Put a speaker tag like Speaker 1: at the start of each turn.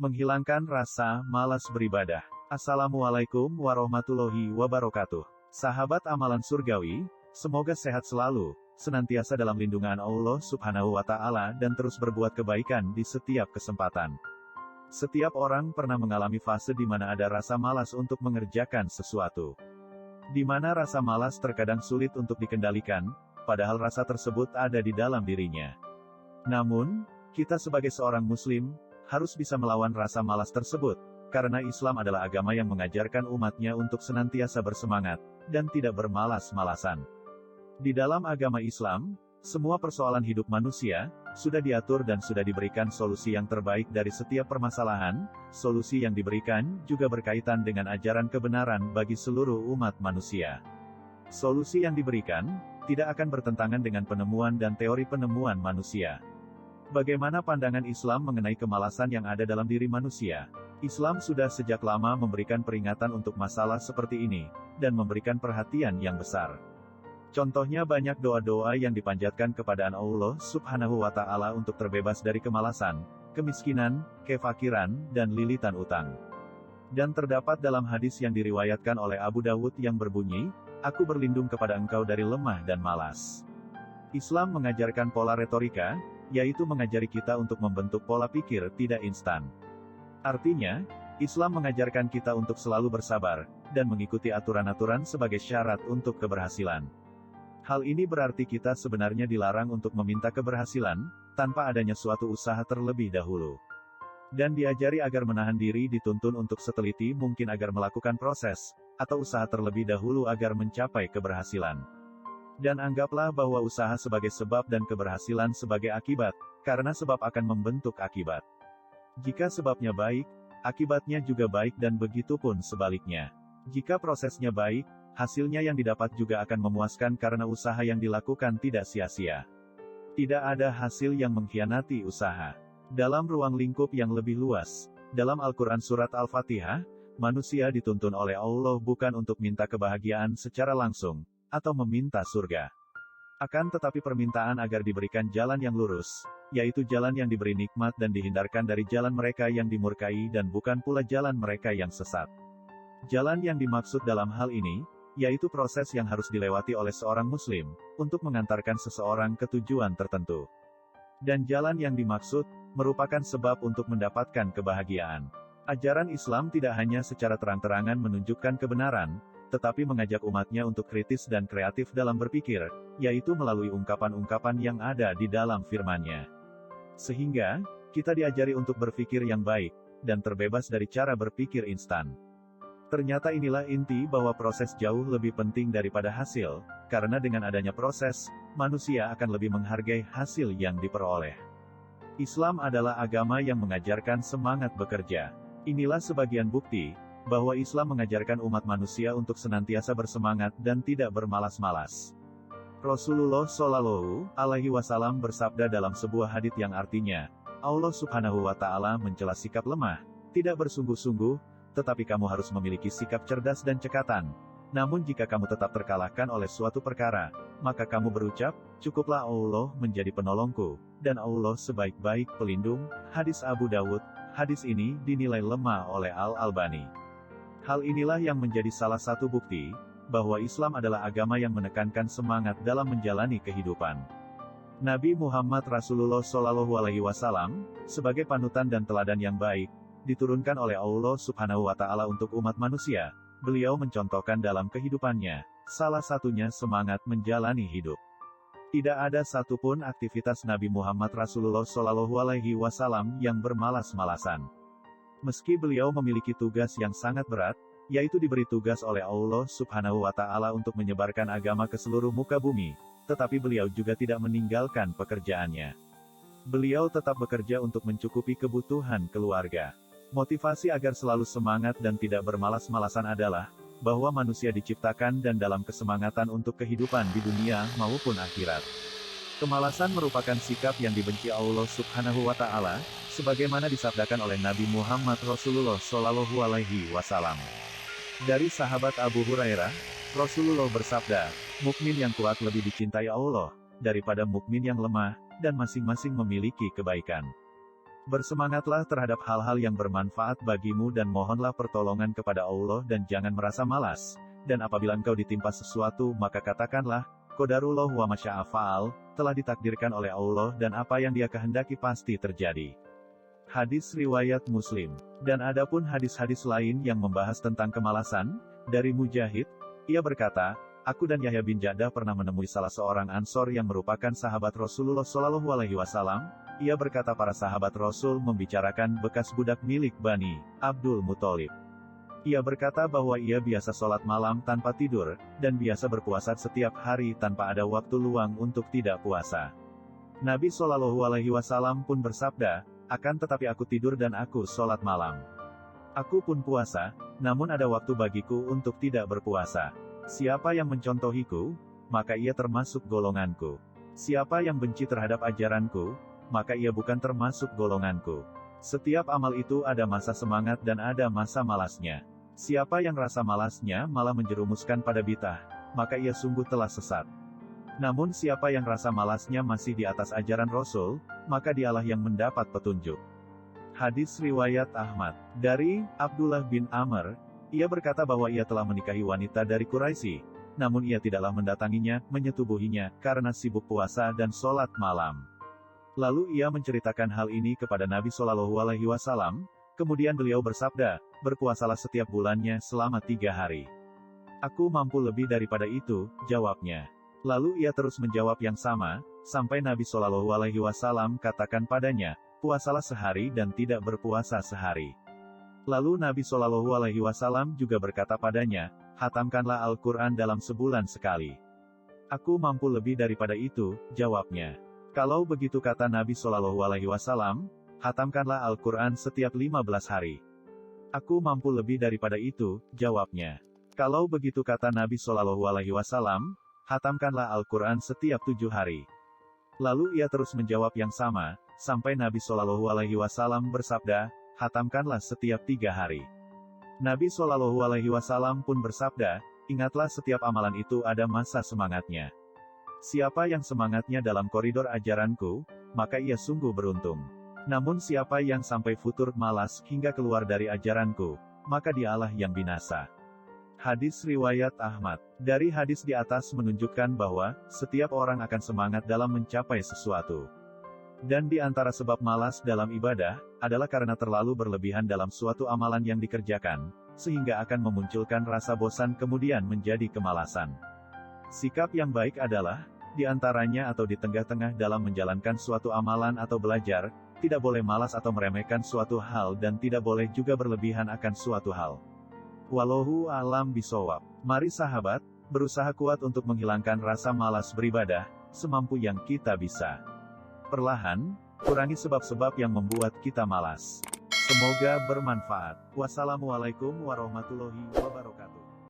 Speaker 1: Menghilangkan rasa malas beribadah. Assalamualaikum warahmatullahi wabarakatuh. Sahabat amalan surgawi, semoga sehat selalu, senantiasa dalam lindungan Allah Subhanahu wa Ta'ala, dan terus berbuat kebaikan di setiap kesempatan. Setiap orang pernah mengalami fase di mana ada rasa malas untuk mengerjakan sesuatu. Di mana rasa malas terkadang sulit untuk dikendalikan, padahal rasa tersebut ada di dalam dirinya. Namun, kita sebagai seorang muslim, harus bisa melawan rasa malas tersebut, karena Islam adalah agama yang mengajarkan umatnya untuk senantiasa bersemangat, dan tidak bermalas-malasan. Di dalam agama Islam, semua persoalan hidup manusia, sudah diatur dan sudah diberikan solusi yang terbaik dari setiap permasalahan. Solusi yang diberikan, juga berkaitan dengan ajaran kebenaran bagi seluruh umat manusia. Solusi yang diberikan, tidak akan bertentangan dengan penemuan dan teori penemuan manusia. Bagaimana pandangan Islam mengenai kemalasan yang ada dalam diri manusia? Islam sudah sejak lama memberikan peringatan untuk masalah seperti ini, dan memberikan perhatian yang besar. Contohnya banyak doa-doa yang dipanjatkan kepada Allah Subhanahu wa Ta'ala untuk terbebas dari kemalasan, kemiskinan, kefakiran, dan lilitan utang. Dan terdapat dalam hadis yang diriwayatkan oleh Abu Dawud yang berbunyi, "Aku berlindung kepada engkau dari lemah dan malas." Islam mengajarkan pola retorika, yaitu mengajari kita untuk membentuk pola pikir tidak instan. Artinya, Islam mengajarkan kita untuk selalu bersabar, dan mengikuti aturan-aturan sebagai syarat untuk keberhasilan. Hal ini berarti kita sebenarnya dilarang untuk meminta keberhasilan, tanpa adanya suatu usaha terlebih dahulu. Dan diajari agar menahan diri dituntun untuk seteliti mungkin agar melakukan proses, atau usaha terlebih dahulu agar mencapai keberhasilan. Dan anggaplah bahwa usaha sebagai sebab dan keberhasilan sebagai akibat, karena sebab akan membentuk akibat. Jika sebabnya baik, akibatnya juga baik dan begitu pun sebaliknya. Jika prosesnya baik, hasilnya yang didapat juga akan memuaskan karena usaha yang dilakukan tidak sia-sia. Tidak ada hasil yang mengkhianati usaha. Dalam ruang lingkup yang lebih luas, dalam Al-Quran Surat Al-Fatihah, manusia dituntun oleh Allah bukan untuk minta kebahagiaan secara langsung, atau meminta surga. Akan tetapi permintaan agar diberikan jalan yang lurus, yaitu jalan yang diberi nikmat dan dihindarkan dari jalan mereka yang dimurkai dan bukan pula jalan mereka yang sesat. Jalan yang dimaksud dalam hal ini, yaitu proses yang harus dilewati oleh seorang muslim, untuk mengantarkan seseorang ke tujuan tertentu. Dan jalan yang dimaksud, merupakan sebab untuk mendapatkan kebahagiaan. Ajaran Islam tidak hanya secara terang-terangan menunjukkan kebenaran, tetapi mengajak umatnya untuk kritis dan kreatif dalam berpikir, yaitu melalui ungkapan-ungkapan yang ada di dalam firman-Nya. Sehingga, kita diajari untuk berpikir yang baik, dan terbebas dari cara berpikir instan. Ternyata inilah inti bahwa proses jauh lebih penting daripada hasil, karena dengan adanya proses, manusia akan lebih menghargai hasil yang diperoleh. Islam adalah agama yang mengajarkan semangat bekerja. Inilah sebagian bukti, bahwa Islam mengajarkan umat manusia untuk senantiasa bersemangat dan tidak bermalas-malas. Rasulullah Shallallahu Alaihi Wasallam bersabda dalam sebuah hadits yang artinya, Allah Subhanahu wa Ta'ala mencela sikap lemah, tidak bersungguh-sungguh, tetapi kamu harus memiliki sikap cerdas dan cekatan. Namun jika kamu tetap terkalahkan oleh suatu perkara, maka kamu berucap, cukuplah Allah menjadi penolongku, dan Allah sebaik-baik pelindung. Hadis Abu Dawud. Hadis ini dinilai lemah oleh Al-Albani. Hal inilah yang menjadi salah satu bukti, bahwa Islam adalah agama yang menekankan semangat dalam menjalani kehidupan. Nabi Muhammad Rasulullah Shallallahu Alaihi Wasallam, sebagai panutan dan teladan yang baik, diturunkan oleh Allah Subhanahu wa Ta'ala untuk umat manusia. Beliau mencontohkan dalam kehidupannya, salah satunya semangat menjalani hidup. Tidak ada satupun aktivitas Nabi Muhammad Rasulullah Shallallahu Alaihi Wasallam yang bermalas-malasan. Meski beliau memiliki tugas yang sangat berat, yaitu diberi tugas oleh Allah Subhanahu wa Ta'ala untuk menyebarkan agama ke seluruh muka bumi, tetapi beliau juga tidak meninggalkan pekerjaannya. Beliau tetap bekerja untuk mencukupi kebutuhan keluarga. Motivasi agar selalu semangat dan tidak bermalas-malasan adalah, bahwa manusia diciptakan dan dalam kesemangatan untuk kehidupan di dunia maupun akhirat. Kemalasan merupakan sikap yang dibenci Allah Subhanahu wa Ta'ala, sebagaimana disabdakan oleh Nabi Muhammad Rasulullah Shallallahu Alaihi Wasallam. Dari sahabat Abu Hurairah, Rasulullah bersabda, mukmin yang kuat lebih dicintai Allah daripada mukmin yang lemah, dan masing-masing memiliki kebaikan. Bersemangatlah terhadap hal-hal yang bermanfaat bagimu dan mohonlah pertolongan kepada Allah dan jangan merasa malas. Dan apabila engkau ditimpa sesuatu maka katakanlah, Qadarullah wa masya'a fa'al, telah ditakdirkan oleh Allah dan apa yang Dia kehendaki pasti terjadi. Hadis riwayat Muslim. Dan adapun hadis-hadis lain yang membahas tentang kemalasan, dari Mujahid, ia berkata, aku dan Yahya bin Ja'dah pernah menemui salah seorang Ansor yang merupakan sahabat Rasulullah Shallallahu Alaihi Wasallam. Ia berkata para sahabat Rasul membicarakan bekas budak milik Bani Abdul Muthalib. Ia berkata bahwa ia biasa sholat malam tanpa tidur, dan biasa berpuasa setiap hari tanpa ada waktu luang untuk tidak puasa. Nabi Shallallahu Alaihi Wasallam pun bersabda, akan tetapi aku tidur dan aku sholat malam. Aku pun puasa, namun ada waktu bagiku untuk tidak berpuasa. Siapa yang mencontohiku, maka ia termasuk golonganku. Siapa yang benci terhadap ajaranku, maka ia bukan termasuk golonganku. Setiap amal itu ada masa semangat dan ada masa malasnya. Siapa yang rasa malasnya malah menjerumuskan pada bid'ah, maka ia sungguh telah sesat. Namun siapa yang rasa malasnya masih di atas ajaran Rasul, maka dialah yang mendapat petunjuk. Hadis riwayat Ahmad. Dari Abdullah bin Amr, ia berkata bahwa ia telah menikahi wanita dari Quraisy, namun ia tidaklah mendatanginya, menyetubuhinya, karena sibuk puasa dan sholat malam. Lalu ia menceritakan hal ini kepada Nabi Shallallahu Alaihi Wasallam, kemudian beliau bersabda, berpuasalah setiap bulannya selama 3 hari. Aku mampu lebih daripada itu, jawabnya. Lalu ia terus menjawab yang sama, sampai Nabi Shallallahu Alaihi Wasallam katakan padanya, puasalah sehari dan tidak berpuasa sehari. Lalu Nabi Shallallahu Alaihi Wasallam juga berkata padanya, hatamkanlah Al-Quran dalam sebulan sekali. Aku mampu lebih daripada itu, jawabnya. Kalau begitu kata Nabi Shallallahu Alaihi Wasallam, hatamkanlah Al-Quran setiap 15 hari. Aku mampu lebih daripada itu, jawabnya. Kalau begitu kata Nabi Shallallahu Alaihi Wasallam, hatamkanlah Al-Quran setiap 7 hari. Lalu ia terus menjawab yang sama, sampai Nabi Shallallahu Alaihi Wasallam bersabda, hatamkanlah setiap 3 hari. Nabi Shallallahu Alaihi Wasallam pun bersabda, ingatlah setiap amalan itu ada masa semangatnya. Siapa yang semangatnya dalam koridor ajaranku, maka ia sungguh beruntung. Namun siapa yang sampai futur malas hingga keluar dari ajaranku, maka dialah yang binasa. Hadis riwayat Ahmad. Dari hadis di atas menunjukkan bahwa, setiap orang akan semangat dalam mencapai sesuatu. Dan di antara sebab malas dalam ibadah, adalah karena terlalu berlebihan dalam suatu amalan yang dikerjakan, sehingga akan memunculkan rasa bosan kemudian menjadi kemalasan. Sikap yang baik adalah, di antaranya atau di tengah-tengah dalam menjalankan suatu amalan atau belajar, tidak boleh malas atau meremehkan suatu hal dan tidak boleh juga berlebihan akan suatu hal. Wallahu a'lam bishawab. Mari sahabat, berusaha kuat untuk menghilangkan rasa malas beribadah, semampu yang kita bisa. Perlahan, kurangi sebab-sebab yang membuat kita malas. Semoga bermanfaat. Wassalamualaikum warahmatullahi wabarakatuh.